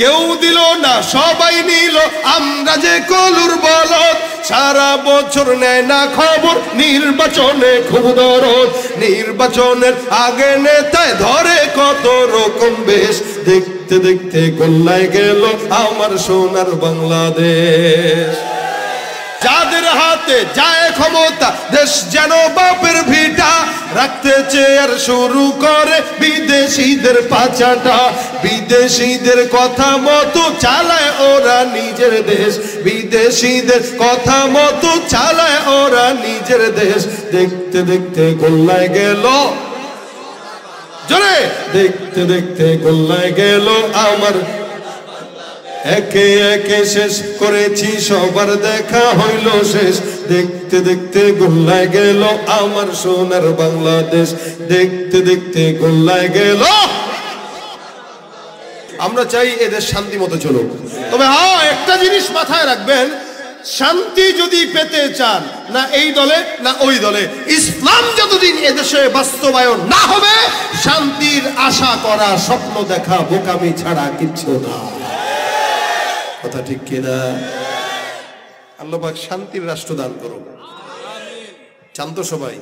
কেউ দিল না সবাই নিল, আমরা যে কলুর বলদ। সারা বছর নেয় না খবর, নির্বাচনে খুব দরদ। নির্বাচনের আগে নেতায় ধরে কত রকম বেশ। দেখতে দেখতে গোল্লায় গেল আমার সোনার বাংলাদেশ। যাদের হাতে যায় ক্ষমতা, দেশ যেন বাপের ভিটা, রাখতে চেয়ার শুরু করে বিদেশিদের পাচাটা। বিদেশিদের কথা মতো চালায় ওরা নিজের দেশ, বিদেশিদের কথা মতো চালায় ওরা নিজের দেশ। দেখতে দেখতে গোল্লায় গেল, জোরে দেখতে দেখতে গোল্লায় গেল আমার। একে একে শেষ করেছি সবার দেখা হইল শেষ। দেখতে দেখতে গোল্লায় গেল আমার সোনার বাংলাদেশ। দেখতে দেখতে গোল্লায় গেল। আমরা চাই এদের শান্তি মতো চলুক, তবে হ্যাঁ একটা জিনিস মাথায় রাখবেন, শান্তি যদি পেতে চান, না এই দলে না ওই দলে, ইসলাম যতদিন এদেশে বাস্তবায়ন না হবে, শান্তির আশা করা, স্বপ্ন দেখা বোকামি ছাড়া কিচ্ছু না। কথা ঠিক কিনা? আল্লাহ পাক শান্তির রাষ্ট্র দান করুন। চান তো সবাই?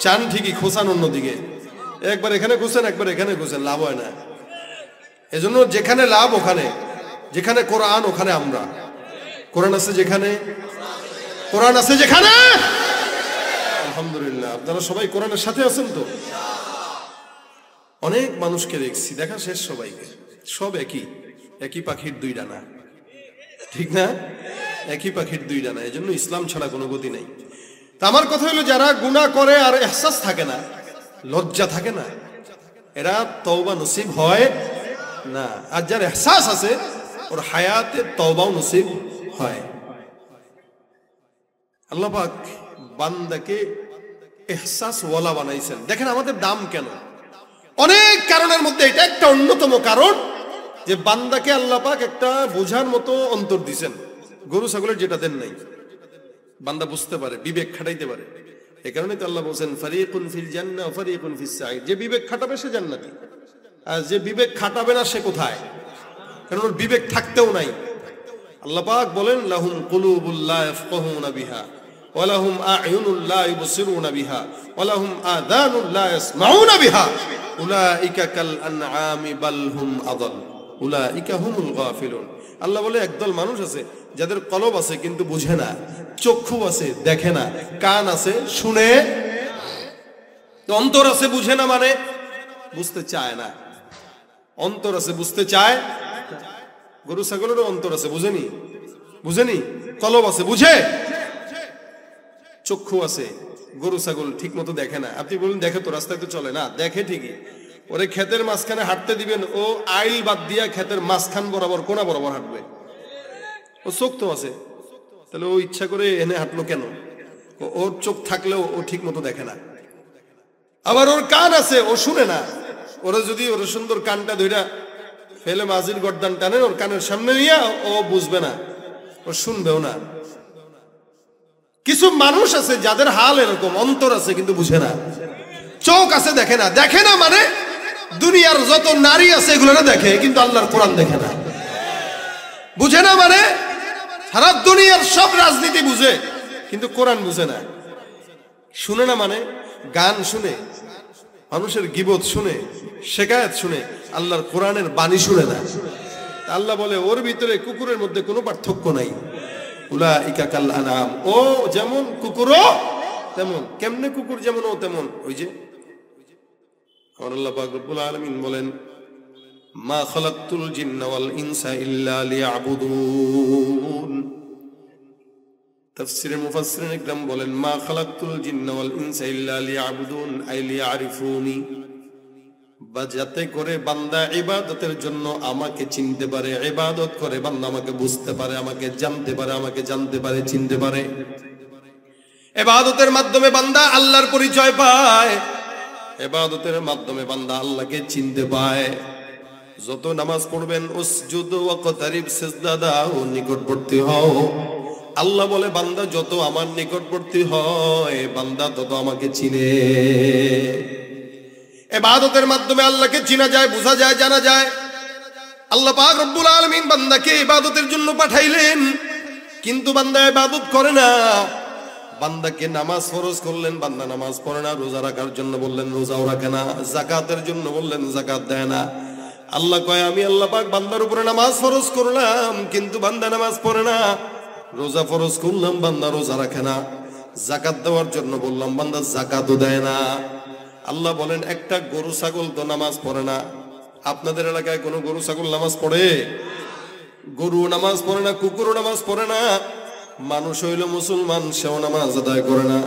চান ঠিকই, খোঁচান অন্যদিকে। একবার এখানে খুঁজছেন, একবার এখানে খুঁজছেন, লাভ হয় না। এজন্য যেখানে লাভ ওখানে, যেখানে কোরআন ওখানে আমরা। কোরআন আছে যেখানে, কোরআন আছে যেখানে। আলহামদুলিল্লাহ, আপনারা সবাই কোরআনের সাথে আছেন তো? অনেক মানুষকে দেখছি, দেখা শেষ সবাইকে, সব একই, একই পাখির দুই ডানা, ঠিক না? একই পাখির দুই ডানা। এই জন্য ইসলাম ছাড়া কোনো গতি নেই। তা আমার কথা হলো, যারা গুনাহ করে আর এহসাস থাকে না, লজ্জা থাকে না, এরা তওবা নসিব হয় না। আর যার এহসাস আছে, ওর হায়াতে তওবাও নসিব হয়। আল্লাহ পাক বান্দাকে এহসাস ওয়ালা বানাইছেন। দেখেন আমাদের দাম কেন, অনেক কারণের মধ্যে এটা একটা অন্যতম কারণ, যে বান্দাকে আল্লাহ পাক একটা বোঝার মতো অন্তর দিছেন। গরু ছাগলের যেটা দেন নাই, বান্দা বুঝতে পারে, বিবেক খাটাইতে পারে। এই কারণে তো আল্লাহ বলেন ফারিকুন ফিল জান্নাহ ওয়া ফারিকুন ফিস সাঈদ। যে বিবেক খাটাবে সে জান্নাতি, আর যে বিবেক খাটাবে না সে কোথায়? কারণ ওর বিবেক থাকতেও নাই। আল্লাহ পাক বলেন লাহুম কুলুবুল লা ইয়াফকাহুনা বিহা ওয়া লাহুম আ'য়ুনুল লা ইবসিরুনা বিহা ওয়া লাহুম আযানুল লা ইয়াসমাউনা বিহা উলাইকা কাল আনআমি বাল হুম আযাল উলাইকা হুমুল গাফিলুন। আল্লাহ বলে একদল মানুষ আছে যাদের কলব আছে কিন্তু বুঝে না, চক্ষু আছে দেখে না, কান আছে শুনে, অন্তর আছে বুঝে না, মানে বুঝতে চায় না। অন্তর আছে বুঝতে চায়, গরু ছাগলেরও অন্তর আছে, বুঝেনি? বুঝেনি? কলব আছে বুঝে, চক্ষু আছে। গরু ছাগল ঠিক মতো দেখে না। আপনি বলুন দেখে তো, রাস্তায় তো চলে না, দেখে ঠিকই। ওরে ক্ষেতের মাঝখানে হাঁটতে দিবেন, ও আইল বাদ দিয়া ক্ষেতের মাঝখান বরাবর, কোনা বরাবর হাঁটবে। ও চোখ তো আছে, তাহলে ও ইচ্ছা করে এনে হাঁটলো কেন? ওর চোখ থাকলেও ও ঠিক মতো দেখে না। আবার ওর কান আছে, ও শুনে না। ওরা যদি ওর সুন্দর কানটা ধইরা ফেলে মাঝির গর্দান টানেন ওর কানের সামনে নিয়ে, ও বুঝবে না, ও শুনবেও না। কিছু মানুষ আছে যাদের হাল এরকম, অন্তর আছে কিন্তু বুঝে না, চোখ আছে দেখে না। দেখে না মানে দুনিয়ার যত নারী আছে এগুলো দেখে, কিন্তু আল্লাহর কোরআন দেখে না। বুঝে না মানে সারা দুনিয়ার সব রাজনীতি বুঝে, কিন্তু কোরআন বুঝে না। শুনে না মানে গান শুনে, মানুষের গীবত শুনে, শেকায়েত শুনে, আল্লাহর কোরআনের বাণী শুনে না। আল্লাহ বলে ওর ভিতরে কুকুরের মধ্যে কোনো পার্থক্য নাই। উলাইকা কাল আনাম, ও যেমন কুকুরও তেমন। কেমনে কুকুর যেমন ও তেমন? ওই যে আমার আল্লাহ পাক রব্বুল আলামিন বলেন মা খালাকতুল জিন্না ওয়াল ইনসা ইল্লা লিয়াবুদুন। তাফসীরের মুফাসসিরিন ইকরাম বলেন মা খালাকতুল জিন্না ওয়াল ইনসা ইল্লা লিয়াবুদুন আই লিয়ারিফুনি, বা যাতে করে বান্দা ইবাদতের জন্য আমাকে চিনতে পারে, ইবাদত করে বান্দা আমাকে বুঝতে পারে, আমাকে জানতে পারে, আমাকে জানতে পারে, চিনতে পারে। ইবাদতের মাধ্যমে বান্দা আল্লাহর পরিচয় পায়, ইবাদতের মাধ্যমে বান্দা আল্লাহকে চিনতে পায়। যত নামাজ পড়বেন উসজুদ ওয়াকতারিব, সিজদা দাও, নিকটবর্তী হও। আল্লাহ বলে বান্দা যত আমার নিকটবর্তী হয়, বান্দা তত আমাকে চিনে। ইবাদতের মাধ্যমে আল্লাহকে চিনা যায়, বোঝা যায়, জানা যায়। আল্লাহ পাক রব্বুল আলামিন বান্দাকে ইবাদতের জন্য পাঠাইলেন, কিন্তু বান্দা ইবাদত করে না। বান্দাকে নামাজ ফরজ করলেন, বান্দা নামাজ পড়ে না। রোজা রাখার জন্য বললেন, রোজাও রাখে না। যাকাতের জন্য বললেন, যাকাত দেয় না। আল্লাহ কয়, আমি আল্লাহ পাক বান্দার উপরে নামাজ ফরজ করলাম, কিন্তু বান্দা নামাজ পড়ে না। রোজা ফরজ করলাম, বান্দা রোজা রাখে না। যাকাত দেওয়ার জন্য বললাম, বান্দা যাকাতও দেয় না। আল্লাহ বলেন, একটা গরু ছাগল তো নামাজ পড়ে না। আপনাদের এলাকায় কোনো গরু ছাগল নামাজ পড়ে? গরু নামাজ পড়ে না, কুকুরও নামাজ পড়ে না। মানুষ হইল মুসলমান, সেও নামাজ আদায় করে না।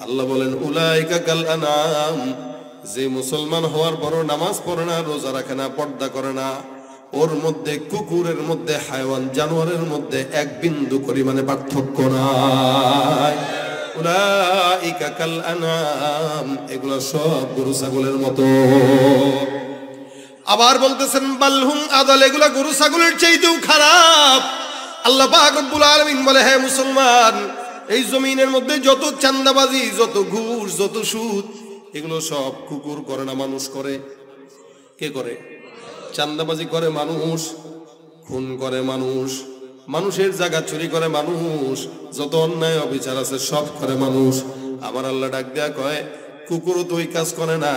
আল্লাহ বলেন, উলাইকা কাল আনাম, যে মুসলমান হওয়ার পরও নামাজ পড়ে না, রোজা রাখে না, পর্দা করে না, ওর মধ্যে কুকুরের মধ্যে, হায়াওয়ান জানোয়ারের মধ্যে এক বিন্দু পরিমাণে পার্থক্য নাই। উলাইকা কাল আনাম, এগুলো সব গরু ছাগলের মতো। আবার বলতেছেন, বালহুম আদাল, এগুলা গরু ছাগলের চাইতেও খারাপ। আল্লাহ পাক রব্বুল আলামিন বলে, হে মুসলমান, এই জমিনের মধ্যে যত চাঁদাবাজি, যত ঘুষ, যত সুদ, এগুলো সব কুকুর করে না, মানুষ করে। কে করে? চাঁদাবাজি করে মানুষ, খুন করে মানুষ, মানুষের জায়গা চুরি করে মানুষ, যত অন্যায় অবিচার আছে সব করে মানুষ। আমার আল্লাহ ডাক দেয়া কয়, কুকুরও তো ওই কাজ করে না,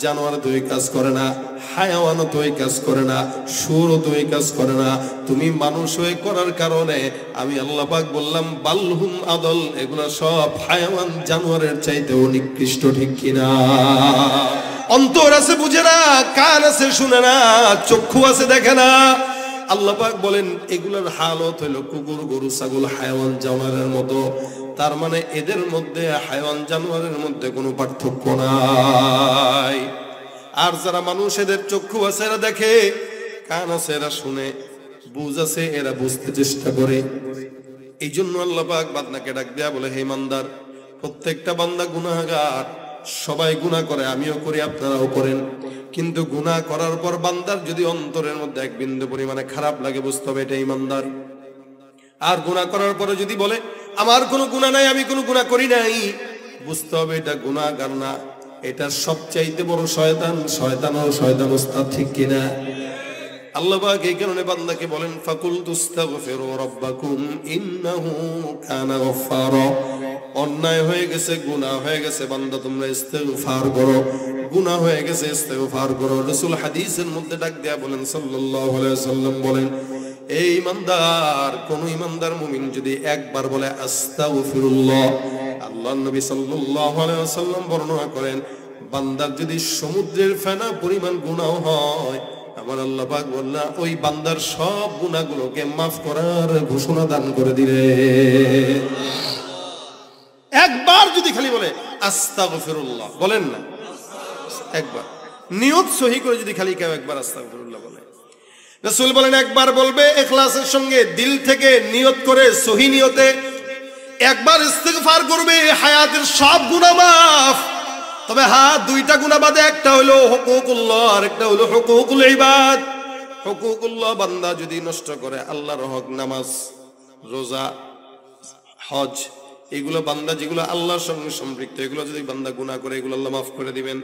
জানোয়ার তো ওই কাজ করে না, হায়াওয়ানও তো ওই কাজ করে না, শুয়োরও তো ওই কাজ করে না। তুমি মানুষ হয়ে করার কারণে আমি আল্লাহ পাক বললাম, বালহুম আদল, এগুলা সব হায়াওয়ান জানোয়ারের চাইতেও নিকৃষ্ট, ঠিক কিনা? অন্তর আছে বুঝে না, কান আছে শুনে না, চক্ষু আছে দেখে না। আল্লাহ পাক বলেন, এগুলার হালত হইল কুকুর, গরু, ছাগল, হায়াওয়ান জানোয়ারের মতো। তার মানে এদের মধ্যে, হায়াওয়ান জানোয়ারের মধ্যে কোনো পার্থক্য নাই। আর যারা মানুষ, এদের চক্ষু আছে, এরা দেখে, কান আছে এরা শুনে, বুঝ আছে এরা বুঝতে চেষ্টা করে। এই জন্য আল্লাহ পাক বান্দাকে ডাক দেয়া বলে, হে ইমানদার, প্রত্যেকটা বান্দা গুনাহগার, সবাই গুনাহ করে, আমিও করি, আপনারাও করেন। কিন্তু গুনাহ করার পর বান্দার যদি অন্তরের মধ্যে এক বিন্দু পরিমাণে খারাপ লাগে, বুঝতে হবে এটা ইমানদার। আর গুনাহ করার পরে যদি বলে, আমার কোনো গুনাহ নাই, আমি কোনো গুনাহ করি নাই, বুঝতে হবে এটা গুনাহগার না, এটা সবচাইতে বড় শয়তান। শয়তান ও শয়তান ওস্তাদ, ঠিক কিনা? আল্লাহ পাক এই কারণে বান্দাকে বলেন, ফাকুল তুস্তাগফিরু রাব্বাকুম ইন্নাহু কানা গফফারা। অন্যায় হয়ে গেছে, গুনাহ হয়ে গেছে, বান্দা তোমরা ইস্তিগফার করো। গুনাহ হয়ে গেছে, ইস্তিগফার করো। রাসূল হাদিসের মধ্যে ডাক দেয়া বলেন, সাল্লাল্লাহু আলাইহি ওয়াসাল্লাম বলেন, এই ইমানদার, কোন ইমানদার মুমিন যদি একবার বলে আস্তাগফিরুল্লাহ, আল্লাহর নবী সাল্লাল্লাহু আলাইহি ওয়াসাল্লাম বর্ণনা করেন, বান্দার যদি সমুদ্রের ফেনা পরিমাণ গুনাহ হয়, আমার আল্লাহ পাক বললেন, ওই বান্দার সব গুনাহগুলোকে মাফ করার ঘোষণা দান করে দিলেন। একবার যদি খালি বলে আস্তাগফিরুল্লাহ, বলেন না, একবার নিয়ত সহি করে যদি খালি কেউ একবার আস্তাগফিরুল্লাহ বলে, রাসূল বলেন, একবার বলবে ইখলাসের সঙ্গে, দিল থেকে নিয়ত করে, সহি নিয়তে একবার ইস্তিগফার করবে, হায়াতের সব গুনাহ মাফ। তবে হ্যাঁ, দুইটা গুনাহ বাদে, একটা হলো হুকুকুল্লাহ আর একটা হলো হুকুকুল ইবাদ। হুকুকুল্লাহ বান্দা যদি নষ্ট করে, আল্লাহর হক, নামাজ, রোজা, হজ, এগুলো বান্দা যেগুলো আল্লাহর সঙ্গে সম্পৃক্ত, এগুলো যদি বান্দা গুনাহ করে, এগুলো আল্লাহ মাফ করে দিবেন।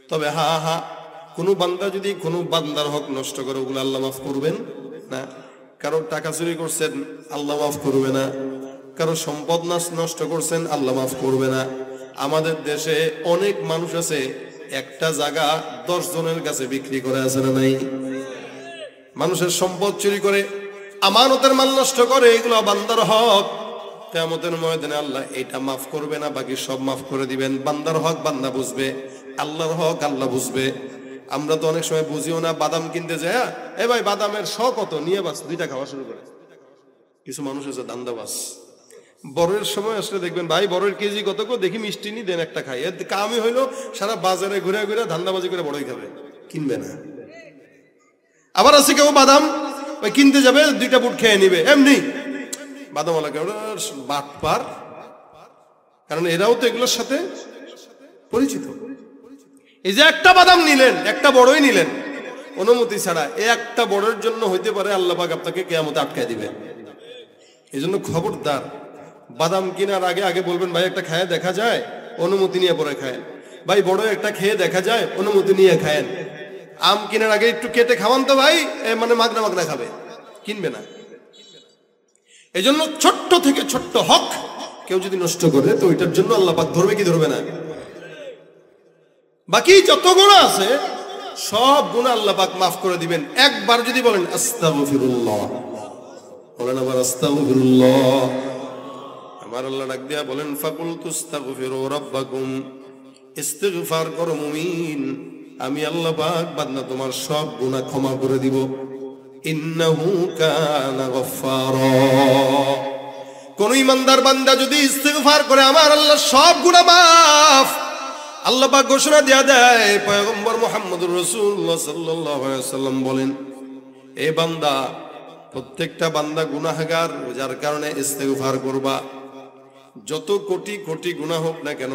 তবে হ্যাঁ, কোনো বান্দা যদি কোনো বান্দার হক নষ্ট করে, ওগুলো আল্লাহ মাফ করবেন না। কারো টাকা চুরি করছেন, আল্লাহ মাফ করবে না। কারো সম্পদ নষ্ট করছেন, আল্লাহ মাফ করবে না। আমাদের দেশে অনেক মানুষ আছে, একটা জায়গা 10 জনের কাছে বিক্রি করে, আছে না নাই? মানুষের সম্পদ চুরি করে, আমানতের মাল নষ্ট করে, এগুলো বান্দার হক। কিয়ামতের ময়দানে আল্লাহ এটা মাফ করবে না, বাকি সব মাফ করে দিবেন। বান্দার হক বান্দা বুঝবে, আল্লাহর হক আল্লাহ বুঝবে। আমরা তো অনেক সময় বুঝিও না, বাদাম কিনতে যাই, এ ভাই বাদামের শ কত, নিয়ে বাস 2টা খাওয়া শুরু করে। কিছু মানুষ আছে দান্দাবাজ, বড়ের সময় আসলে দেখবেন, ভাই বড়ের কেজি কত গো, দেখি মিষ্টি নি দেন, একটা খাই। এর কামই হইলো সারা বাজারে ঘুরে ঘুরে ধান্দাবাজি করে বড়ই খাবে, কিনবে না। আবার আছে কেউ বাদাম ওই কিনতে যাবে, 2টা বুট খেয়ে নিবে, এমনি বাদামওয়ালাকে বাটপার, কারণ এরাও তো এগুলোর সাথে পরিচিত। এই যে একটা বাদাম নিলেন, একটা বড়ই নিলেন অনুমতি ছাড়া, এই একটা বড়ের জন্য হইতে পারে আল্লাহ পাক আপনাকে কিয়ামতে আটকায় দিবেন। এই জন্য খবরদার, বাদাম কেনার আগে আগে বলবেন, ভাই একটা খায় দেখা যায়, অনুমতি নিয়ে পরে খায়েন। ভাই বড় একটা খেয়ে দেখা যায়, অনুমতি নিয়ে খায়েন। আম কেনার আগে একটু কেটে খাওয়ান তো ভাই, মানে মাগনা মাগনা খাবে, কিনবে না। এজন্য ছোট্ট থেকে ছোট্ট হক কেউ যদি নষ্ট করে তো ওইটার জন্য আল্লাহ পাক ধরবে কি ধরবে না? বাকি যত গুনাহ আছে সব গুনাহ আল্লাহ পাক মাফ করে দিবেন একবার যদি বলেন আস্তাগফিরুল্লাহ। বলেন আবার আস্তাগফিরুল্লাহ। আমার আল্লাহ ডাক দিয়া বলেন ফাকুলতু আস্তাগফিরু রাব্বাকুম, ইস্তিগফার করো মুমিন, আমি আল্লাহ পাক বান্দা তোমার সব গুনাহ ক্ষমা করে দিব। ইন্নাহু কানা গফফারা, কোন ইমানদার বান্দা যদি ইস্তিগফার করে আমার আল্লাহ সব গুনাহ মাফ। আল্লাহ পাক ঘোষণা দেয়া দেয়, পয়গম্বর মুহাম্মদুর রাসূলুল্লাহ সাল্লাল্লাহু আলাইহি ওয়াসাল্লাম বলেন, এ বান্দা, প্রত্যেকটা বান্দা গুনাহগার, যার কারণে ইস্তিগফার করবা। যত কোটি কোটি গুনাহ হোক না কেন,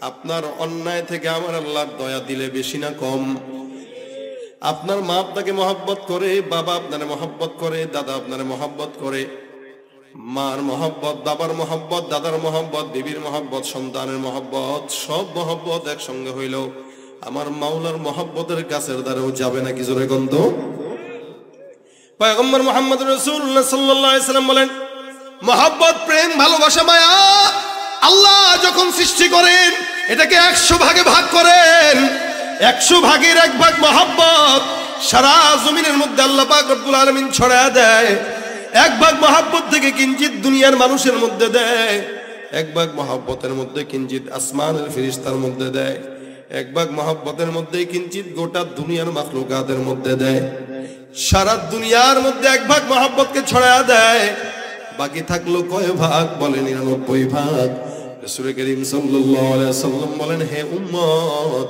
আপনার অন্যায় থেকে আমার আল্লাহর দয়া দিলে বেশি না কম? আপনার মা আপনাকে মহব্বত করে, বাবা আপনারে মহব্বত করে, দাদা আপনারে মহব্বত করে, মার মহব্বত, বাবার মহব্বত, দাদার মহব্বত, বিবির মহব্বত, সন্তানের মহব্বত, সব মহব্বত একসঙ্গে হইল আমার মাওলার মহব্বতের কাছের দ্বারাও যাবে না কি জোরে গন্ধ? পয়গম্বর মুহাম্মদ রাসূলুল্লাহ সাল্লাল্লাহু আলাইহি ওয়াসাল্লাম বলেন, মহব্বত, প্রেম, ভালোবাসা, মায়া আল্লাহ যখন সৃষ্টি করেন এটাকে 100 ভাগে ভাগ করেন। 100 ভাগের 1 ভাগ মহব্বত সারা জমিনের মধ্যে আল্লাহ পাক রব্বুল আলামিন ছড়ায়া দেয়। 1 ভাগ মহব্বত থেকে কিঞ্চিত দুনিয়ার মানুষের মধ্যে দেয়, 1 ভাগ মহব্বতের মধ্যে কিঞ্চিত আসমানের ফেরেশতার মধ্যে দেয়, 1 ভাগ মহব্বতের মধ্যে কিঞ্চিত গোটা দুনিয়ার মাখলুকাতের মধ্যে দেয়। সারা দুনিয়ার মধ্যে 1 ভাগ মহব্বতকে ছড়ায়া দেয়, বাকি থাকলো কয় ভাগ? বলে 99 ভাগ। রাসূল করিম সাল্লাল্লাহু আলাইহি ওয়াসাল্লাম বলেন, হে উম্মত,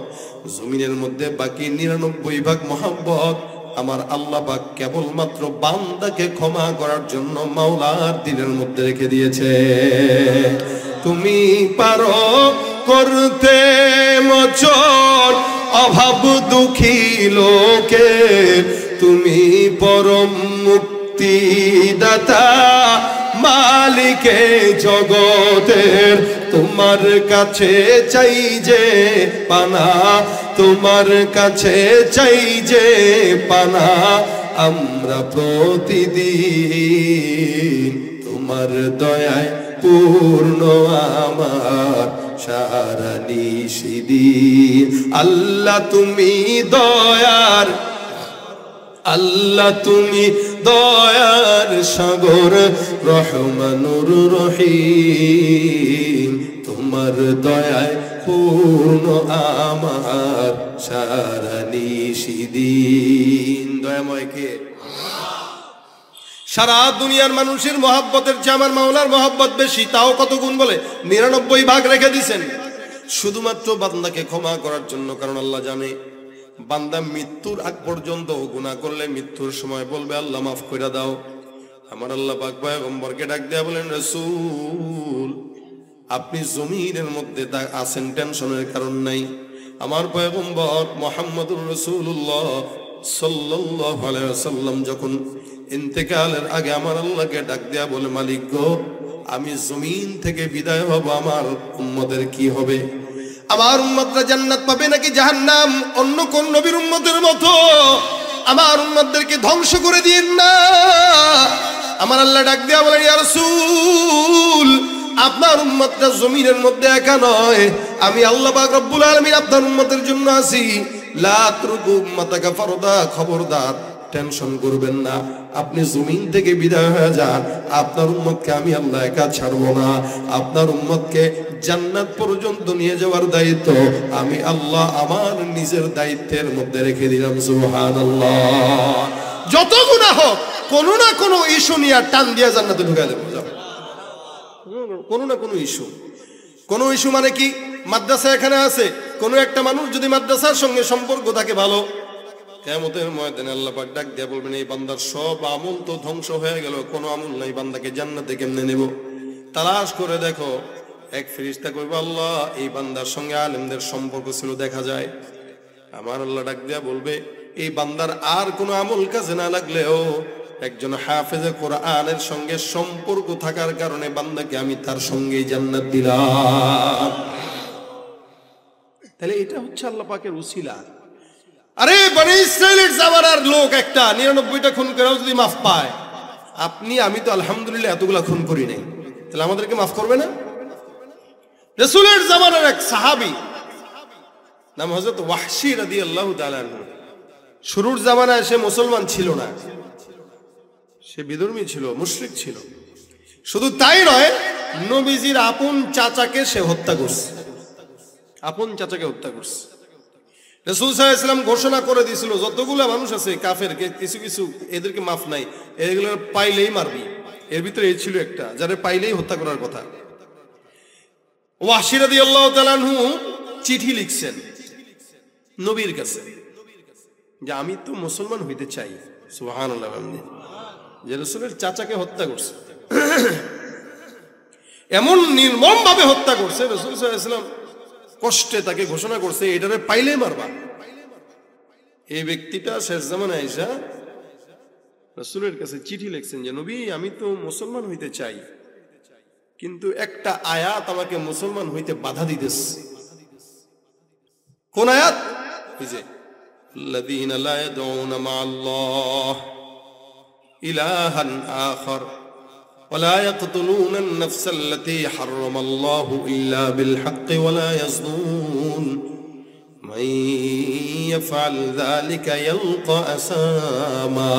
জমিনের মধ্যে বাকি 99 ভাগ মহব্বত আমার আল্লাহ পাক কেবলমাত্র বান্দাকে ক্ষমা করার জন্য মাওলার দিলের মধ্যে রেখে দিয়েছে। তুমি পারো করতে মোচন অভাব দুঃখী লোকে, তুমি পরম মুক্তিদাতা মালিকে জগতের, তোমার কাছে চাই যে পানা, তোমার কাছে চাই যে পানা আমরা প্রতিদিন, তোমার দয়ায় পূর্ণ আমার সারা নিশিদিন। আল্লাহ তুমি দয়ার, আল্লাহ তুমি দয়ার সাগর, রহমানুর রহিম, তোমার দয়ায় পূর্ণ আমার সারা নিশিদিন। দয়াময় কে? সারা দুনিয়ার মানুষের মহব্বতের চেয়ে আমার মাওলার মহব্বত বেশি। তাও কত গুণ? বলে 99 ভাগ রেখে দিয়েছেন শুধুমাত্র বান্দাকে ক্ষমা করার জন্য। কারণ আল্লাহ জানে বান্দা মৃত্যুর আগ পর্যন্ত গুনাহ করলে মৃত্যুর সময় বলবে আল্লাহ মাফ করে দাও। আমার আল্লাহ পাক পয়গম্বরকে ডাক দেয়া বলেন, রাসূল আপনি জমিনের মধ্যে আছেন, টেনশনের কারণ নাই। আমার পয়গম্বর মুহাম্মদুর রাসূলুল্লাহ সাল্লাল্লাহু আলাইহি ওয়াসাল্লাম যখন ইন্তেকালের আগে আমার আল্লাহকে ডাক দেয়া বলে, মালিক গো, আমি জমিন থেকে বিদায় হব, আমার উম্মতের কি হবে? আমার উম্মতরা জান্নাত পাবে নাকি জাহান্নাম? অন্য কোন নবীর উম্মতের মতো আমার উম্মতদেরকে ধ্বংস করে দিয়েন না। আমার আল্লাহ ডাক দেয়া বলেন, ইয়া রাসূল আপনার উম্মতরা জমিনের মধ্যে একা নয়, আমি আল্লাহ পাক রব্বুল আলামিন আপনার উম্মতের জন্য আছি। লা তাতরুকু উম্মাতাকা ফারদা, খবরদার টেনশন করবেন না, আপনি জমিন থেকে বিদায় হয়ে যান, আপনার উম্মতকে আমি আল্লাহ একা ছাড়বো না। আপনার উম্মতকে জান্নাত পর্যন্ত নিয়ে যাওয়ার দায়িত্ব আমি আল্লাহ আমার নিজের দায়িত্বের মধ্যে রেখে দিলাম। সুবহানাল্লাহ। যত গুনাহ হোক কোনো না কোনো ইস্যু নিয়ে টান দিয়া জান্নাতে ঢুকাই দেবো। কোনো না কোনো ইস্যু। কোনো ইস্যু মানে কি? মাদ্রাসা এখানে আছে, কোনো একটা মানুষ যদি মাদ্রাসার সঙ্গে সম্পর্ক থাকে ভালো, কিয়ামতের ময়দানে আল্লাহ পাক ডাক দিয়া বলবেন, এই বান্দার সব আমল তো ধ্বংস হয়ে গেল, কোনো আমল নাই, বান্দাকে জান্নাতে কেমনে নেব? তালাশ করে দেখো। এক ফেরেশতা কইবে, আল্লাহ এই বান্দার সঙ্গে আলেমদের সম্পর্ক ছিল, দেখা যায়। আমার আল্লাহ ডাক দিয়া বলবে, এই বান্দার আর কোনো আমল কাজে না লাগলেও একজন হাফেজে কোরআনের সঙ্গে সম্পর্ক থাকার কারণে বান্দাকে আমি তার সঙ্গেই জান্নাত দিলাম। তাহলে এটা হচ্ছে আল্লাহ পাকের উসিলা। আরে বনি ইসরায়েলের জামানার লোক একটা 99টা খুন করেও যদি মাফ পায়, আমি তো আলহামদুলিল্লাহ এতগুলা খুন করি নাই, তাহলে আমাদেরকে মাফ করবে না? রাসূলের জামানার এক সাহাবী নাম হযরত ওয়াহশী রাদিয়াল্লাহু তাআলা আনহু, শুরুর জামানায় সে মুসলমান ছিল না, সে বিধর্মী ছিল, মুশরিক ছিল। শুধু তাই নয়, নবীজির আপন চাচাকে সে হত্যা করছে, আপন চাচাকে হত্যা করছে। রাসূল সাল্লাল্লাহু আলাইহি ওয়াসাল্লাম ঘোষণা করে দিয়েছিল, যতগুলো মানুষ আছে কাফের, কিছু কিছু এদেরকে মাফ নাই, এগুলো পাইলেই মারবি। এর ভিতরে এই ছিল একটা, যারা পাইলেই হত্যা করার কথা। ওয়াহশী রাদিয়াল্লাহু তাআলা আনহু চিঠি লিখছেন নবীর কাছে যে আমি তো মুসলমান হইতে চাই। সুবহানাল্লাহ, যে রাসূলের চাচাকে হত্যা করছে, এমন নির্মম ভাবে হত্যা করছে, রাসূল সাল্লাল্লাহু আলাইহি ওয়াসাল্লাম কষ্টে তাকে ঘোষণা করছে এটারে পাইলেই মারবা। এই ব্যক্তিটা শেষ জামানায় আইসা রাসূলের কাছে চিঠি লিখছেন যে নবী, আমি তো মুসলমান হইতে চাই, কিন্তু একটা আয়াত আমাকে মুসলমান হইতে বাধা দিতেছে। কোন আয়াত? এই যে আল্লাযীনা লা ইয়াদউনা মা'আল্লাহ ইলাহান আখার ولا يقتلون النفس التي حرم الله إلا بالحق ولا يزنون من يفعل ذلك يلقى أثاما।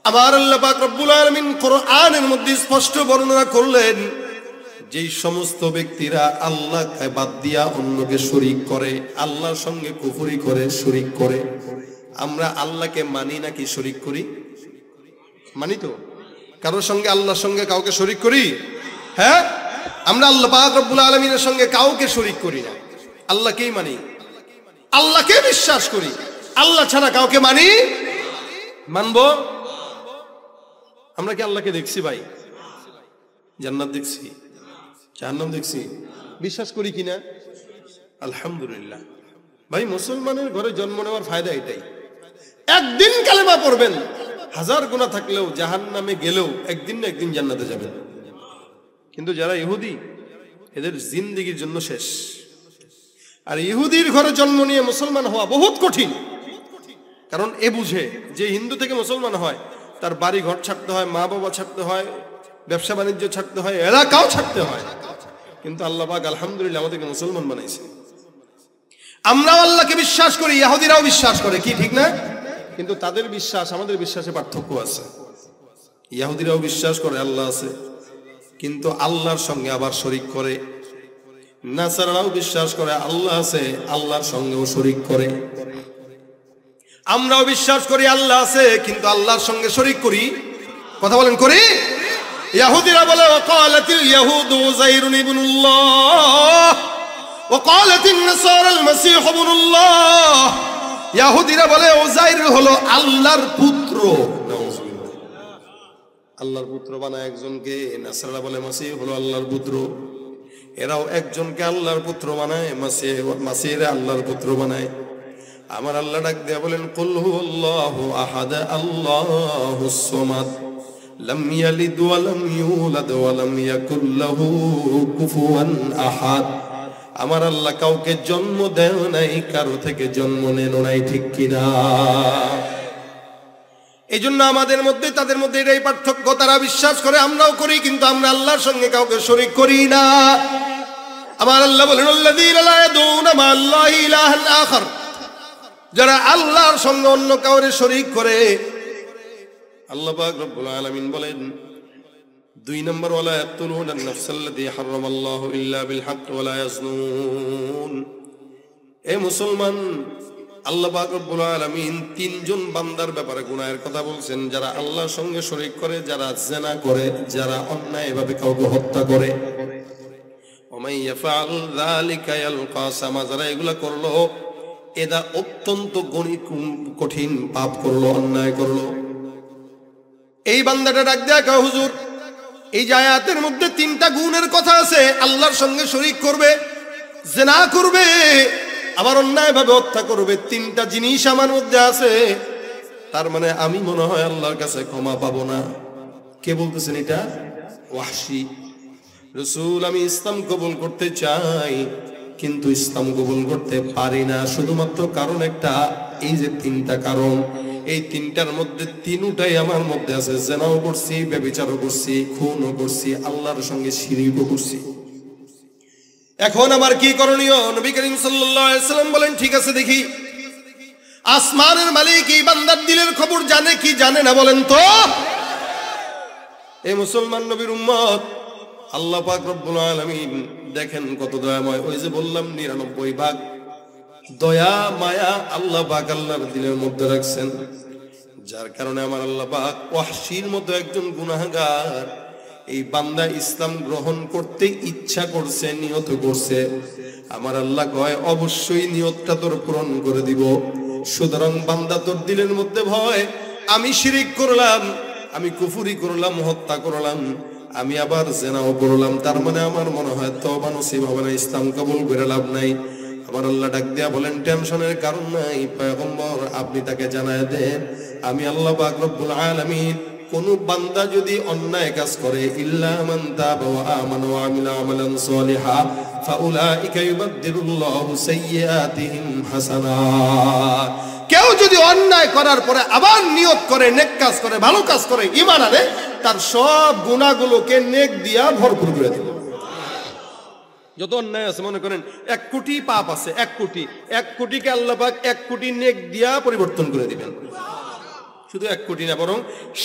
আমার আল্লাহ পাক রব্বুল আলামিন কোরআনের মধ্যে স্পষ্ট বর্ণনা করলেন, যেই সমস্ত ব্যক্তিরা আল্লাহকে বাদ দিয়া অন্যকে শরীক করে, আল্লাহর সঙ্গে কুফরি করে, শরীক করে। আমরা আল্লাহকে মানি নাকি শরীক করি? মানি তো। কারোর সঙ্গে আল্লাহর সঙ্গে কাউকে শরীক করি? হ্যাঁ, আমরা আল্লাহ পাক রব্বুল আলামিনের সঙ্গে কাউকে শরীক করি না, আল্লাহকেই মানি, আল্লাহকে বিশ্বাস করি, আল্লাহ ছাড়া কাউকে মানি মানবো? আমরা কি আল্লাহকে দেখছি ভাই? জান্নাত দেখছি, জাহান্নাম দেখছি, বিশ্বাস করি কিনা? আলহামদুলিল্লাহ। ভাই, মুসলমানের ঘরে জন্ম নেওয়ার ফায়দা এটাই, একদিন কালেমা পড়বেন, হাজার গুনাহ থাকলেও জাহান্নামে গেলেও একদিন না একদিন জান্নাতে যাবেন। কিন্তু যারা ইহুদি, এদের জিন্দেগির জন্য শেষ। আর ইহুদির ঘরে জন্ম নিয়ে মুসলমান হওয়া বহুত কঠিন, কারণ এ বুঝে যে হিন্দু থেকে মুসলমান হয় তার বাড়ি ঘর ছাড়তে হয়, মা বাবা ছাড়তে হয়, ব্যবসা বাণিজ্য ছাড়তে হয়, এলাকাও ছাড়তে হয়। কিন্তু আল্লাহ পাক আলহামদুলিল্লাহ আমাদেরকে মুসলমান বানাইছে। আমরাও আল্লাহকে বিশ্বাস করি, ইহুদিরাও বিশ্বাস করে, কি ঠিক না? কিন্তু তাদের বিশ্বাস আমাদের বিশ্বাসে পার্থক্য আছে। ইহুদিরাও বিশ্বাস করে আল্লাহ আছে, কিন্তু আল্লাহর সঙ্গে আবার শরীক করে। নাসারারাও বিশ্বাস করে আল্লাহ আছে, আল্লাহর সঙ্গেও শরীক করে। আমরাও বিশ্বাস করি আল্লাহ আছে, কিন্তু আল্লাহর সঙ্গে শরীক করি। কথা বলেন, করি? ইহুদিরা বলে ওয়াকালাতিল ইয়াহুদু উযাইরুন ইবনুল্লাহ ওয়া ক্বালাতিন নাসারাল মাসীহু ইবনুল্লাহ। ইহুদিরা বলে উযাইর হলো আল্লাহর পুত্র। আল্লাহর পুত্র বানায় একজনকে, নাসারা বলে মাসীহ হলো আল্লাহর পুত্র। এরাও একজনকে আল্লাহর পুত্র বানায়, মাসীহরে আল্লাহর পুত্র বানায়। আমার আল্লাহ ডাক দেয়া বলেন, কুল হুয়াল্লাহু আহাদ আল্লাহুস সামাদ লাম ইয়ালিদ ওয়া লাম ইউলাদ ওয়া লাম ইয়াকুল লাহু কুফুয়ান আহাদ। আমার আল্লাহ কাউকে জন্ম দেয় নাই, কারো থেকে জন্ম নেন নাই, ঠিক কিনা? এই জন্য আমাদের মধ্যে তাদের মধ্যে এটাই পার্থক্য। তারা বিশ্বাস করে, আমরাও করি, কিন্তু আমরা আল্লাহর সঙ্গে কাউকে শরীক করি না। আমার আল্লাহ বলেন, আল্লাযীনা লা ইয়াদউনা মা'আল্লাহি ইলাহান আখার, যারা আল্লাহর সঙ্গে অন্য কাউরে শরীক করে। আল্লাহ পাক রব্বুল আলামিন বলেন 2 নম্বর, ওয়ালা ইয়াকতুলুনান নাফসাল্লাতী হারামাল্লাহু ইল্লা বিল হক ওয়ালা ইয়াজনুন। এ মুসলমান, আল্লাহ পাক রব্বুল আলামিন 3 জন বান্দার ব্যাপারে গুনাহের কথা বলছেন, যারা আল্লাহর সঙ্গে শরীক করে, যারা জিনা করে, যারা অন্যায়ভাবে কাউকে হত্যা করে। ওমাই ইয়াফআল যালিকা ইয়ালকা আসামা, যারা এগুলা করলো, এরা অত্যন্ত কঠিন পাপ করলো, অন্যায় করলো। এই বান্দাটা ডাক দেয়া কয়, হুজুর, এই যে আয়াতের মধ্যে 3টা গুণের কথা আছে, আল্লাহর সঙ্গে শরীক করবে, জিনা করবে, আবার অন্যায়ভাবে হত্যা করবে, 3টা জিনিস আমার মধ্যে আছে, তার মানে আমি মনে হয় আল্লাহর কাছে ক্ষমা পাবো না। কে বলতেছেন এটা? ওয়াহশী। রাসূল, আমি ইসলাম কবুল করতে চাই, কিন্তু ইসলাম কবুল করতে পারি না শুধুমাত্র কারণ একটা, এই যে তিনটা কারণ, এই তিনটার মধ্যে তিনটাই আমার মধ্যে আছে। জিনাও করছি, ব্যভিচারও করছি, খুনও করছি, আল্লাহর সঙ্গে শিরকও করছি। এখন আমার কি করণীয়? নবী করিম সাল্লাল্লাহু আলাইহি ওয়াসাল্লাম বলেন, ঠিক আছে দেখি আসমানের মালিক এই বান্দার দিলের খবর জানে কি জানে না বলেন তো? এই মুসলমান নবীর উম্মত, আল্লাহ পাক রব্বুল আলামিন দেখেন কত দয়াময়। ওই যে বললাম 99 ভাগ দয়া মায়া আল্লাহ পাক আল্লাহর দিলের মধ্যে রাখছেন, যার কারণে আমার আল্লাহ পাক ওয়াহশীর মতো একজন গুনাহগার এই বান্দা ইসলাম গ্রহণ করতে ইচ্ছা করছে, নিয়ত করছে। আমার আল্লাহ কয় অবশ্যই নিয়তটা তোর পূরণ করে দিব। সুতরাং বান্দা তোর দিলের মধ্যে ভয়, আমি শিরিক করলাম, আমি কুফরি করলাম, হত্যা করলাম, আমি আবার জিনাও করলাম, তার মানে আমার মনে হয় তওবা নসিব হবে না, ইসলাম কবুল করে লাভ নাই। আমার আল্লাহ ডাক দিয়া বলেন, টেনশনের কারণ নাই পয়গম্বর, আপনি তাকে জানায় দেন আমি আল্লাহ পাক রব্বুল আলামিন কোন বান্দা যদি অন্যায় কাজ করে, ইল্লা মান তাবা ওয়া আমানা ওয়া আমিলা আমালান সলিহা ফাউলাইকা ইউবাদদিলুল্লাহু সাইয়্যাতিহিম হাসানাত। কেউ যদি অন্যায় করার পরে আবার নিয়ত করে, নেক কাজ করে, ভালো কাজ করে, ঈমান আনে, তার সব গুনাহগুলোকে নেক দিয়া ভরপুর করে দিবে। যত অন্যায় আছে, মনে করেন 1 কোটি পাপ আছে, 1 কোটিকে আল্লাহ পাক 1 কোটি নেক দিয়া পরিবর্তন করে দিবেন। শুধু 1 কোটি না, বরং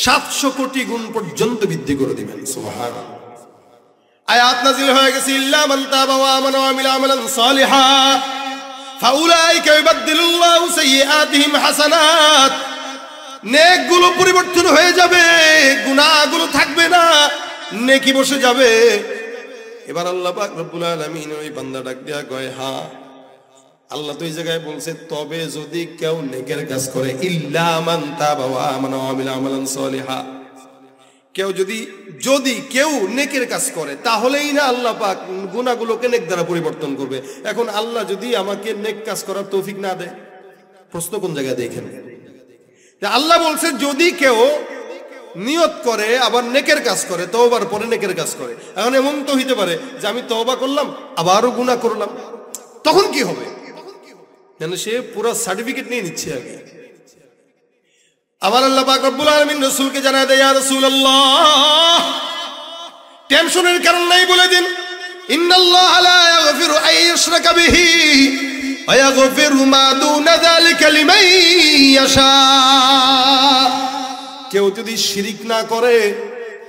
700 কোটি গুণ পর্যন্ত বৃদ্ধি করে দিবেন। সুবহানাল্লাহ। আয়াত নাযিল হয়ে গেছে, ইল্লা মান তাবা ওয়া আমানা ওয়া আমিলা আমালান সলিহা ফাউলাইকা ইউবাদদিলুল্লাহু সাইয়্যাতিহিম হাসানাত। নেকগুলো পরিবর্তন হয়ে যাবে, গুনাহগুলো থাকবে না, নেকি বসে যাবে। এবার আল্লাহ পাক রব্বুল আলামিন ওই বান্দা ডাক দিয়া কয়, হ্যাঁ আল্লাহ তো এই জায়গায় বলছে তবে যদি কেউ নেকের কাজ করে, ইল্লা মান তাবা ওয়া আমানা ওয়া আমিলা আমালান সলিহা, কেউ যদি কেউ নেকের কাজ করে, তাহলেই না আল্লাহ পাক গুনাহগুলোকে নেক দ্বারা পরিবর্তন করবে। এখন আল্লাহ যদি আমাকে নেক কাজ করার তৌফিক না দেয়, প্রশ্ন কোন জায়গায় দেখেন? আল্লাহ বলছে যদি কেউ নিয়ত করে আবার নেকের কাজ করে, তওবার পরে নেকের কাজ করে। এখন এমন তো হইতে পারে যে আমি তওবা করলাম আবারও গুনাহ করলাম, তখন কি হবে? যেন সে পুরো সার্টিফিকেট নিয়ে নিচ্ছে আগে। আমার আল্লাহ পাক রব্বুল আলামিন রাসূলকে জানায় দেয়, ইয়া রাসূলুল্লাহ, টেনশনের কারণ নাই বলে দিন, ইন্নাল্লাহা লা ইয়াগফিরু আন ইউশরাকা বিহি ওয়া ইয়াগফিরু মা দুনা যালিকা লিমান ইয়াশা। কেউ যদি শিরিক না করে,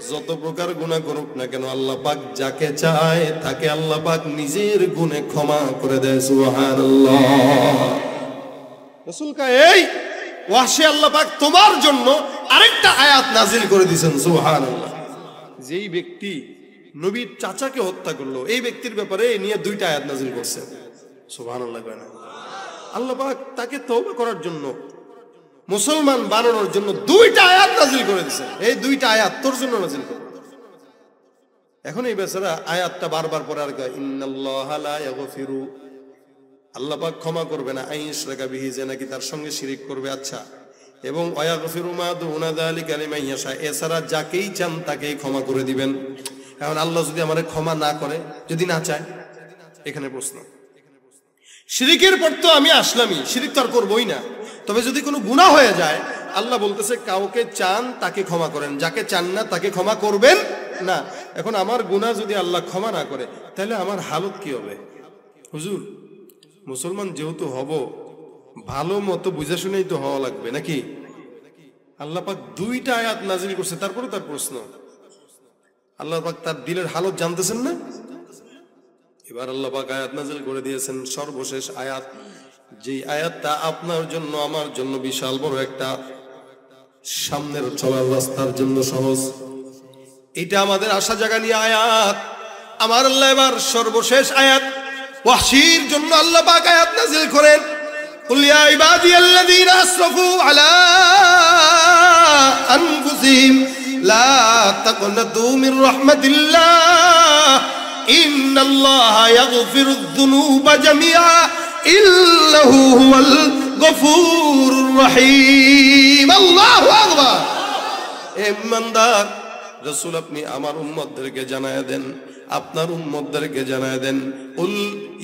যত প্রকার গুনাহ করুক না কেন, আল্লাহ পাক যাকে চায় তাকে আল্লাহ পাক নিজের গুণে ক্ষমা করে দেয়। সুবহানাল্লাহ। রাসূল কয়, এই ওয়াহশী, আল্লাহ পাক তোমার জন্য আরেকটা আয়াত নাজিল করে দিয়েছেন। সুবহানাল্লাহ। যেই ব্যক্তি নবীর চাচাকে হত্যা করলো, এই ব্যক্তির ব্যাপারে নিয়ে 2টা আয়াত নাজিল করছেন। সুবহানাল্লাহ। আল্লাহ পাক তাকে তওবা করার জন্য, মুসলমান বানানোর জন্য 2টা আয়াত নাজিল করে দিয়েছেন। এই 2টা আয়াত তোর জন্য নাজিল করে। এখন এই বেচারা আয়াতটা বারবার পড়ে আর কয়, ইন্নাল্লাহা লা ইয়াগফিরু, আল্লাহ পাক ক্ষমা করবে না, আন ইউশরাকা বিহি, যে নাকি তার সঙ্গে শিরিক করবে। আচ্ছা, এবং ওয়া ইয়াগফিরু মা দুনা যালিকা লিমান ইয়াশা, এছাড়া যাকেই চান তাকেই ক্ষমা করে দিবেন। এখন আল্লাহ যদি আমারে ক্ষমা না করে, যদি না চায়, এখানে প্রশ্ন। শিরিকের পর তো আমি আসলামই, শিরিক তো আর করবই না। তবে যদি কোনো গুনাহ হয়ে যায়, আল্লাহ বলতেছে কাউকে চান তাকে ক্ষমা করেন, যাকে চান না তাকে ক্ষমা করবেন না। এখন আমার গুনাহ যদি আল্লাহ ক্ষমা না করে, তাহলে আমার হালত কি হবে? হুজুর, মুসলমান যেহেতু হব, ভালো মতো বুঝে শুনেই তো হওয়া লাগবে নাকি? আল্লাহ পাক 2টা আয়াত নাজিল করছে, তারপরে তার প্রশ্ন। আল্লাহ পাক তার দিলের হালত জানতেছেন না? এবার আল্লাহ পাক আয়াত নাজিল করে দিয়েছেন, সর্বশেষ আয়াত, যে আয়াতটা আপনার জন্য আমার জন্য বিশাল বড় একটা সামনের চলার রাস্তার জন্য সহজ। এটা আমাদের আশা জাগানিয়া আয়াত। আমার আল্লাহ এবার সর্বশেষ আয়াত ওয়াহশীর জন্য আল্লাহ পাক আয়াত নাজিল করেন, কুল ইয়া ইবাদিয়াল্লাযীনা আসরাফু আলা আনফুসিহিম লা তাকনাতু মির রাহমাতিল্লাহ ইন্নাল্লাহা ইয়াগফিরুয যুনুবা জামিআ ইন্নাহু হুয়াল গফুরুর রহিম। আল্লাহু আকবার। হে ইমানদার, রাসূল আপনি আমার উম্মতদেরকে জানায় দেন, আপনার উম্মতদেরকে জানায় দেন, উল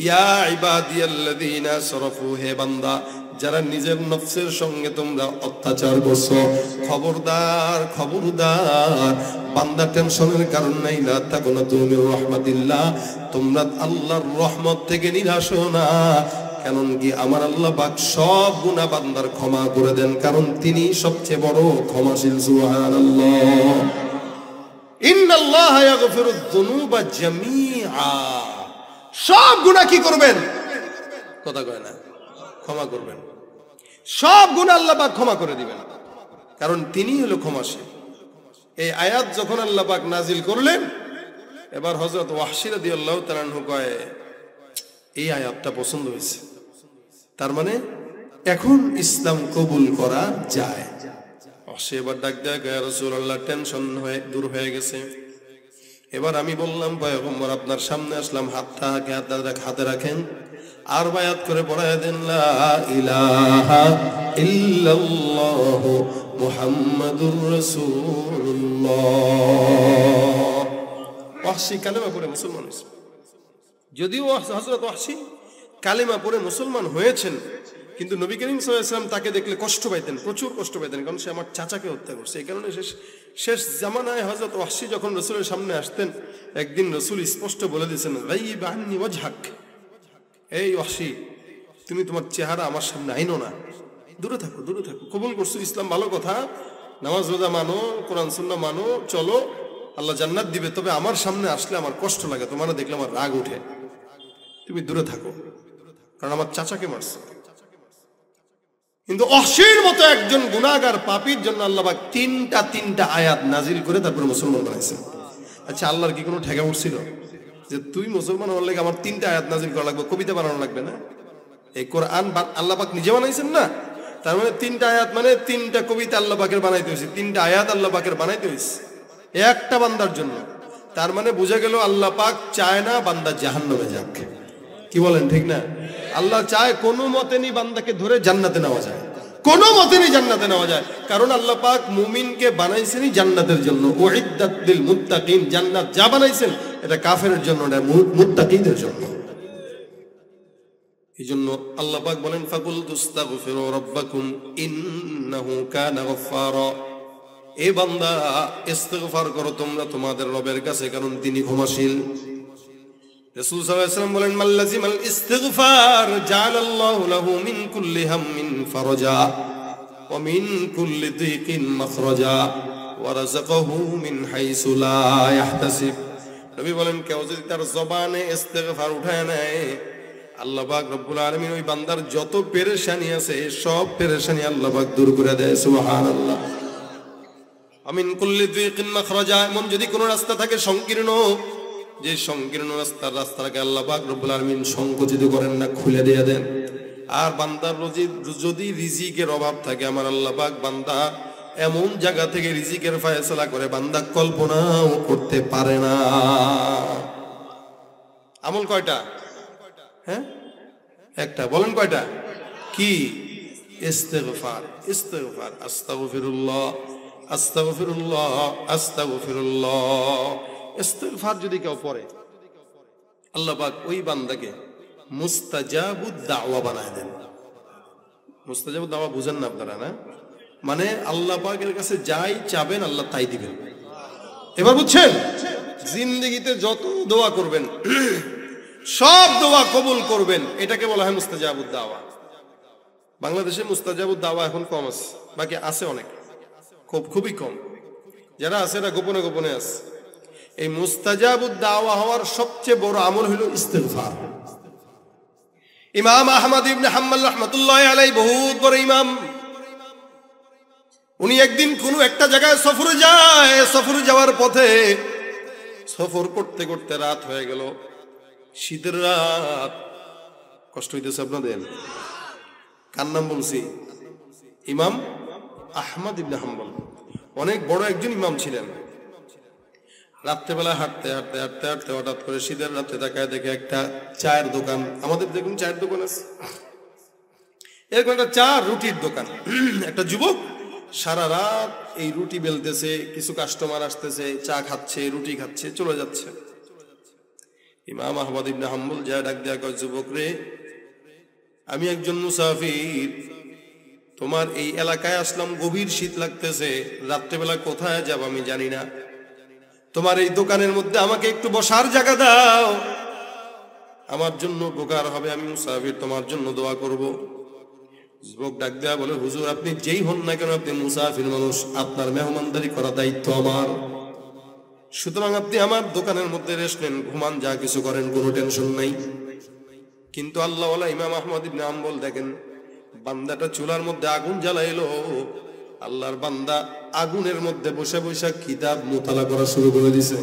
ইয়া ইবাদিয়াল্লাযীনা আসরাফু, হে বান্দা যারা নিজের নফসের সঙ্গে তোমরা অত্যাচার করছো, খবরদার খবরদার, বান্দা টেনশনের কারণ নাই, লা তাকুনাতু মির রাহমাতিল্লাহ, তোমরা আল্লাহর রহমত থেকে নিরাশ হও না। কারণ কি আমার আল্লাহ পাক সব গুনাহ বান্দার ক্ষমা করে দেন, কারণ তিনি সবচেয়ে বড় ক্ষমাশীল। সুবহানাল্লাহ। ইন্নাল্লাহা ইয়াগফিরুয যুনুবা জামিআ, সব গুনাহ কি করবেন? কথা কয় না, ক্ষমা করবেন। সব গুনাহ আল্লাহ পাক ক্ষমা করে দিবেন, কারণ তিনি হলো ক্ষমাশীল। এই আয়াত যখন আল্লাহ পাক নাজিল করলেন, এবার হযরত ওয়াহশী রাদিয়াল্লাহু তাআলা আনহু কয়, এই আয়াতটা পছন্দ হয়েছে, তার মানে এখন ইসলাম কবুল করা যায়। ওয়াহশী এবার ডাক দেয়, ইয়া রাসূলুল্লাহ, টেনশন দূর হয়ে গেছে। এবার আমি বললাম, পয়গম্বর আপনার সামনে আসলাম, হাতে রাখেন আর বায়াত করে পড়ায় দেন, লা ইলাহা ইল্লাল্লাহু মুহাম্মাদুর রাসূলুল্লাহ। ওয়াহশী কালেমা পড়ে মুসলমান হয়েছে। যদিও হযরত ওয়াহশী কালেমা পড়ে মুসলমান হয়েছেন, কিন্তু নবী করিম সাল্লাল্লাহু আলাইহি ওয়াসাল্লাম তাকে দেখলে কষ্ট পাইতেন, প্রচুর কষ্ট পাইতেন, কারণ সে আমার চাচাকে হত্যা করছে। এই কারণে শেষ জামানায় হযরত ওয়াহশী যখন রাসূলের সামনে আসতেন, একদিন রাসূল স্পষ্ট বলে দিয়েছেন, গায়িব আন্নি ওয়াজহাক, এই ওয়াহশী, তুমি তোমার চেহারা আমার সামনে আইনো না, দূরে থাকো, দূরে থাকো। কবুল করছো ইসলাম, ভালো কথা, নামাজ রোজা মানো, কোরআন সুন্নাহ মানো, চলো, আল্লাহ জান্নাত দিবে, তবে আমার সামনে আসলে আমার কষ্ট লাগে, তোমার দেখলে আমার রাগ উঠে, তুমি দূরে থাকো, কারণ আমার চাচাকে মারছে। কিন্তু ওয়াহশীর মতো একজন গুনাহগার পাপীর জন্য আল্লাহ পাক তিনটা আয়াত নাজিল করে তারপরে মুসলমান বানাইছেন। আচ্ছা, আল্লাহর কি কোনো ঠেকা উঠছিল যে তুই মুসলমান হওয়ার লাগে আমার 3টা আয়াত নাজিল করা লাগবে, কবিতা বানানো লাগবে না? এই কোরআন আল্লাহ পাক নিজে বানাইছেন না, তার মানে 3টা আয়াত মানে 3টা কবিতা আল্লাহ পাকের বানাইতে হয়েছে, 3টা আয়াত আল্লাহ পাকের বানাইতে হয়েছে একটা বান্দার জন্য। তার মানে বোঝা গেল আল্লাহ পাক চায় না বান্দা জাহান্নামে যাক। কি বলেন, ঠিক না? আল্লাহ চায় কোনো মতে নি বান্দাকে ধরে জান্নাতে নেওয়া যায়, কোনো মতে নি জান্নাতে নেওয়া যায়, কারণ আল্লাহ পাক মুমিনকে বানাইছেনই জান্নাতের জন্য। উইদ্দাত লিল মুত্তাকিন, জান্নাত যা বানাইছেন এটা কাফেরের জন্য না, মুত্তাকিদের জন্য। এইজন্য আল্লাহ পাক বলেন, ফাকুল তুস্তাগফিরু রাব্বাকুম ইন্নাহু কানা গফফারা, এ বান্দা ইস্তিগফার করো তোমরা তোমাদের রবের কাছে, কারণ তিনি ক্ষমাশীল। রাসূল সাল্লাল্লাহু আলাইহি ওয়াসাল্লাম বলেন, মান লাজিমাল ইস্তিগফার জাআলাল্লাহু লাহু মিন কুল্লি হাম্মিন ফারাজা ওয়া মিন কুল্লি দিকিন মাখরাজা ওয়া রাযাকাহু মিন হাইসু লা ইয়াহতাসিব। নবী বলেন, কেউ যদি তার জবানে ইস্তিগফার উঠায় নেয়, আল্লাহ পাক রব্বুল আলামিন ওই বান্দার যত পেরেশানি আছে সব পেরেশানি আল্লাহ পাক দূর করে দেয়। সুবহানাল্লাহ। আমিন কুল্লি দিকিন মাখরাজা, এমন যদি কোনো রাস্তা থাকে সংকীর্ণ, যে সংকীর্ণ রাস্তাটাকে আল্লাহ পাক রব্বুল আলামিন সংকুচিত করেন না, খুলে দিয়ে দেন। আর বান্দার যদি রিজিকের অভাব থাকে, আমার আল্লাহ পাক বান্দা এমন জায়গা থেকে রিজিকের ফয়সালা করে বান্দা কল্পনাও করতে পারে না। আমল কয়টা? হ্যাঁ, একটা। বলেন কয়টা? কি? ইস্তিগফার। ইস্তিগফার, আস্তাগফিরুল্লাহ আস্তাগফিরুল্লাহ আস্তাগফিরুল্লাহ। ইস্তিগফার যদি কেউ পড়ে, আল্লাহ পাক ওই বান্দাকে মুস্তাজাবুদ দাওয়া বানায় দেন। মুস্তাজাবুদ দাওয়া বুঝেন না আপনারা, না? মানে আল্লাহ পাকের কাছে যাই চাবেন আল্লাহ তাই দিবেন। এবার বুঝছেন? জিন্দেগিতে যত দোয়া করবেন সব দোয়া কবুল করবেন, এটাকে বলা হয় মুস্তাজাবুদ দাওয়া। বাংলাদেশে মুস্তাজাবুদ দাওয়া এখন কম আছে, বাকি আছে অনেক, খুবই কম। যারা আছে এরা গোপনে গোপনে আছে। এই মুস্তাজাবুদ দাওয়া হওয়ার সবচেয়ে বড় আমল হলো ইস্তিগফার। ইমাম আহমদ ইবনে হাম্বল রাহমাতুল্লাহি আলাইহি বহুত বড় ইমাম, উনি একদিন কোন একটা জায়গায় সফরে যায়। সফরে যাওয়ার পথে সফর করতে করতে রাত হয়ে গেল, শীতের রাত। কষ্ট হইতেছে আপনাদের? কার নাম বলছি? ইমাম আহমদ ইবনে হাম্বল, অনেক বড় একজন ইমাম ছিলেন। রাত্রেবেলা হাঁটতে হাঁটতে হাঁটতে হাঁটতে হঠাৎ করে শীতের রাত্রে তাকায় দেখে একটা চায়ের দোকান। আমাদের দেখুন চায়ের দোকান আছে, এরকম একটা চা রুটির দোকান। একটা যুবক সারা রাত এই রুটি বেলতেছে, কিছু কাস্টমার আসতেছে, চা খাচ্ছে, রুটি খাচ্ছে, চলে যাচ্ছে। ইমাম আহমদ ইবনে হাম্বল যা ডাক দেয়া কয়, যুবক রে, আমি একজন মুসাফির, তোমার এই এলাকায় আসলাম, গভীর শীত লাগতেছে, রাত্রেবেলা কোথায় যাব আমি জানি না, তোমার এই দোকানের মধ্যে আমাকে একটু বসার জায়গা দাও, আমার জন্য উপকার হবে, আমি মুসাফির, তোমার জন্য দোয়া করব। যুবক ডাক দেয়া বলে, হুজুর আপনি যেই হন না কেন, আপনি মুসাফির মানুষ, আপনার মেহমানদারি করা দায়িত্ব আমার, সুতরাং আপনি আমার দোকানের মধ্যে রেস্ট নেন, ঘুমান, যা কিছু করেন, কোনো টেনশন নাই। কিন্তু আল্লাহওয়ালা ইমাম আহমদ ইবনে হাম্বল দেখেন, বান্দাটা চুলার মধ্যে আগুন জ্বালাইলো, আল্লাহর বান্দা আগুনের মধ্যে বসে বসে কিতাব মুতালা করা শুরু করে দিছে।